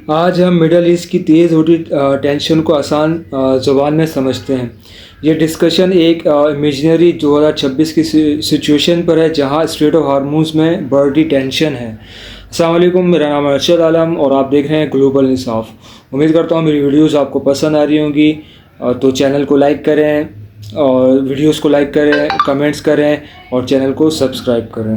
آج ہم middle asset کی تیز ہوتی ٹینشن کو آسان زبان میں سمجھتے ہیں۔ یہ ڈسکشن ایک امیجنری 2026 کی سچویشن پر ہے جہاں اسٹریٹ آف ہارموز میں بڑھتی ٹینشن ہے۔ السلام علیکم، میرا نام ارشد عالم اور آپ دیکھ رہے ہیں گلوبل انصاف۔ امید کرتا ہوں میری ویڈیوز آپ کو پسند آ رہی ہوں گی، تو چینل کو لائک کریں اور ویڈیوز کو لائک کریں، کمنٹس کریں اور چینل کو سبسکرائب کریں۔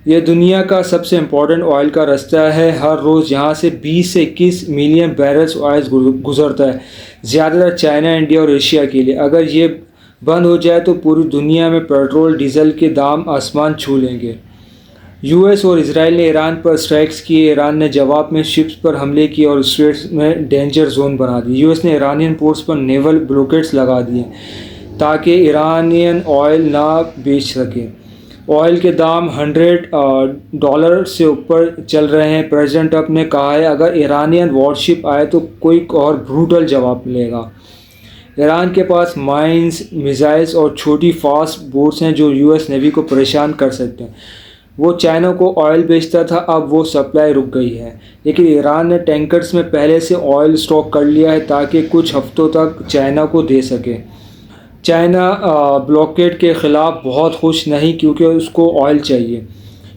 یہ دنیا کا سب سے امپورٹنٹ آئل کا راستہ ہے۔ ہر روز یہاں سے 20 سے 21 ملین بیرلز آئل گزرتا ہے، زیادہ تر چائنا، انڈیا اور ایشیا کے لیے۔ اگر یہ بند ہو جائے تو پوری دنیا میں پیٹرول ڈیزل کے دام آسمان چھو لیں گے۔ یو ایس اور اسرائیل نے ایران پر اسٹرائکس کیے۔ ایران نے جواب میں شپس پر حملے کیے اور اسٹریٹس میں ڈینجر زون بنا دی۔ یو ایس نے ایرانین پورٹس پر نیول بلاکیڈز لگا دیے تاکہ ایرانین آئل نہ بیچ سکے۔ آئل کے دام $100 سے اوپر چل رہے ہیں۔ پریزیڈنٹ ٹرمپ نے کہا ہے اگر ایرانین وارشپ آئے تو کوئی اور بروٹل جواب ملے گا۔ ایران کے پاس مائنز، میزائلز اور چھوٹی فاسٹ بوٹس ہیں جو یو ایس نیوی کو پریشان کر سکتے ہیں۔ وہ چائنا کو آئل بیچتا تھا، اب وہ سپلائی رک گئی ہے، لیکن ایران نے ٹینکرز میں پہلے سے آئل اسٹاک کر لیا ہے تاکہ کچھ ہفتوں تک چائنا کو دے سکے۔ چائنا بلاکیڈ کے خلاف بہت خوش نہیں کیونکہ اس کو آئل چاہیے۔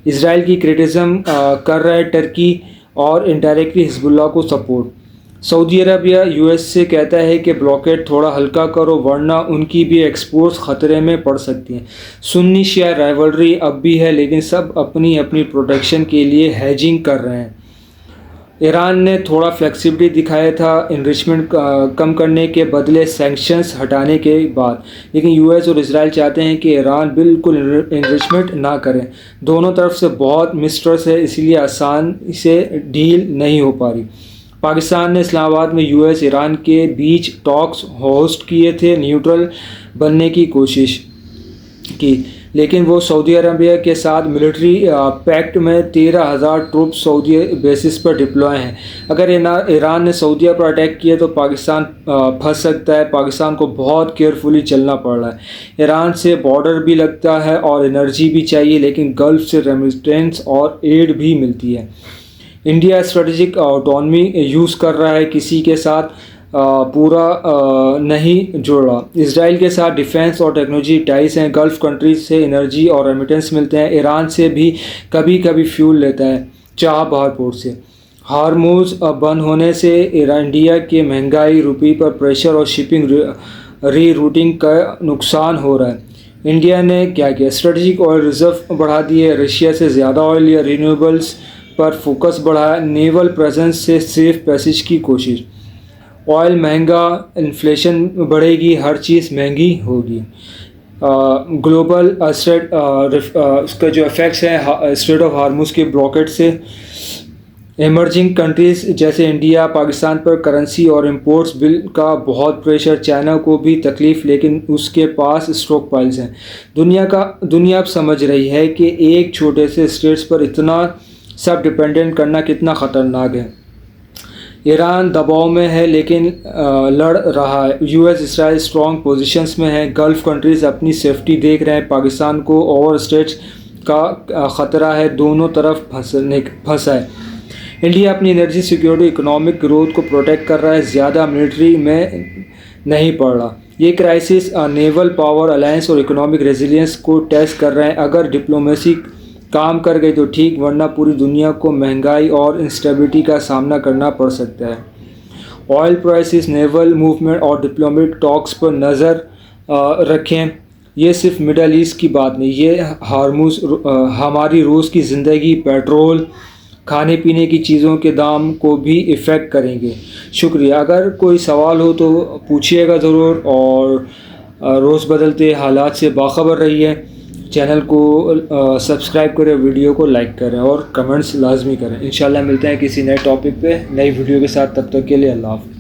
اسرائیل کی کرٹیسزم کر رہا ہے ٹرکی اور انڈائریکٹلی حزب اللہ کو سپورٹ۔ سعودی عربیہ یو ایس سے کہتا ہے کہ بلاکیڈ تھوڑا ہلکا کرو ورنہ ان کی بھی ایکسپورٹس خطرے میں پڑ سکتی ہیں۔ سنی شیعہ رائیولری اب بھی ہے لیکن سب اپنی اپنی پروٹیکشن کے لیے ہیجنگ کر رہے ہیں۔ ایران نے تھوڑا فلیکسیبلٹی دکھایا تھا انریچمنٹ کم کرنے کے بدلے سینکشنز ہٹانے کے بعد، لیکن یو ایس اور اسرائیل چاہتے ہیں کہ ایران بالکل انریچمنٹ نہ کرے۔ دونوں طرف سے بہت مسٹرس ہے، اس لیے آسانی سے ڈیل نہیں ہو پا رہی۔ پاکستان نے اسلام آباد میں یو ایس ایران کے بیچ ٹاکس ہوسٹ کیے تھے، نیوٹرل بننے کی کوشش کی، لیکن وہ سعودی عربیہ کے ساتھ ملٹری پیکٹ میں 13,000 ٹروپس سعودی بیسس پر ڈپلوائے ہیں۔ اگر ایران نے سعودیہ پر اٹیک کیا تو پاکستان پھنس سکتا ہے۔ پاکستان کو بہت کیئرفلی چلنا پڑ رہا ہے۔ ایران سے بارڈر بھی لگتا ہے اور انرجی بھی چاہیے، لیکن گلف سے ریمیٹنس اور ایڈ بھی ملتی ہے۔ انڈیا اسٹریٹجک آٹونومی یوز کر رہا ہے، کسی کے ساتھ پورا نہیں جڑ رہا۔ اسرائیل کے ساتھ ڈیفنس اور ٹیکنالوجی ٹائز ہیں، گلف کنٹریز سے انرجی اور ریمیٹنس ملتے ہیں۔ ایران سے بھی کبھی کبھی فیول لیتا ہے، چاہ بہار پورٹ سے۔ ہارموز بند ہونے سے انڈیا کے مہنگائی، روپی پر پریشر اور شپنگ ری روٹنگ کا نقصان ہو رہا ہے۔ انڈیا نے کیا کیا؟ اسٹریٹجک آئل ریزرو بڑھا دیے، رشیا سے زیادہ آئل لیا، رینیویبلز پر فوکس بڑھایا، نیول پریزنس سے سیف پیسیج کی کوشش۔ آئل مہنگا، انفلیشن بڑھے گی، ہر چیز مہنگی ہوگی۔ گلوبل اس کا جو افیکٹس ہیں اسٹریٹ آف ہارموز کے بلاکیڈ سے ایمرجنگ کنٹریز جیسے انڈیا، پاکستان پر کرنسی اور امپورٹس بل کا بہت پریشر۔ چائنا کو بھی تکلیف لیکن اس کے پاس اسٹاک پائلز ہیں۔ دنیا اب سمجھ رہی ہے کہ ایک چھوٹے سے اسٹیٹس پر اتنا سب ڈپینڈنٹ کرنا کتنا خطرناک ہے۔ ایران دباؤ میں ہے لیکن لڑ رہا ہے۔ یو ایس، اسرائیل اسٹرانگ پوزیشنز میں ہیں، گلف کنٹریز اپنی سیفٹی دیکھ رہے ہیں، پاکستان کو اوور اسٹیٹس کا خطرہ ہے، دونوں طرف پھنسا ہے۔ انڈیا اپنی انرجی سیکیورٹی، اکنامک گروتھ کو پروٹیکٹ کر رہا ہے، زیادہ ملٹری میں نہیں پڑ رہا۔ یہ کرائسس نیول پاور، الائنس اور اکنامک ریزیلینس کو ٹیسٹ کر رہے ہیں۔ اگر ڈپلومیسی کام کر گئی تو ٹھیک، ورنہ پوری دنیا کو مہنگائی اور انسٹیبلٹی کا سامنا کرنا پڑ سکتا ہے۔ آئل پرائسز، نیول موومنٹ اور ڈپلومیٹک ٹاکس پر نظر رکھیں۔ یہ صرف مڈل ایسٹ کی بات نہیں، یہ ہماری روز کی زندگی، پیٹرول، کھانے پینے کی چیزوں کے دام کو بھی افیکٹ کریں گے۔ شکریہ۔ اگر کوئی سوال ہو تو پوچھیے گا ضرور، اور روز بدلتے حالات سے باخبر رہیے۔ چینل کو سبسکرائب کریں، ویڈیو کو لائک کریں اور کمنٹس لازمی کریں۔ انشاءاللہ ملتے ہیں کسی نئے ٹاپک پہ، نئی ویڈیو کے ساتھ، تب تک کے لیے اللہ حافظ۔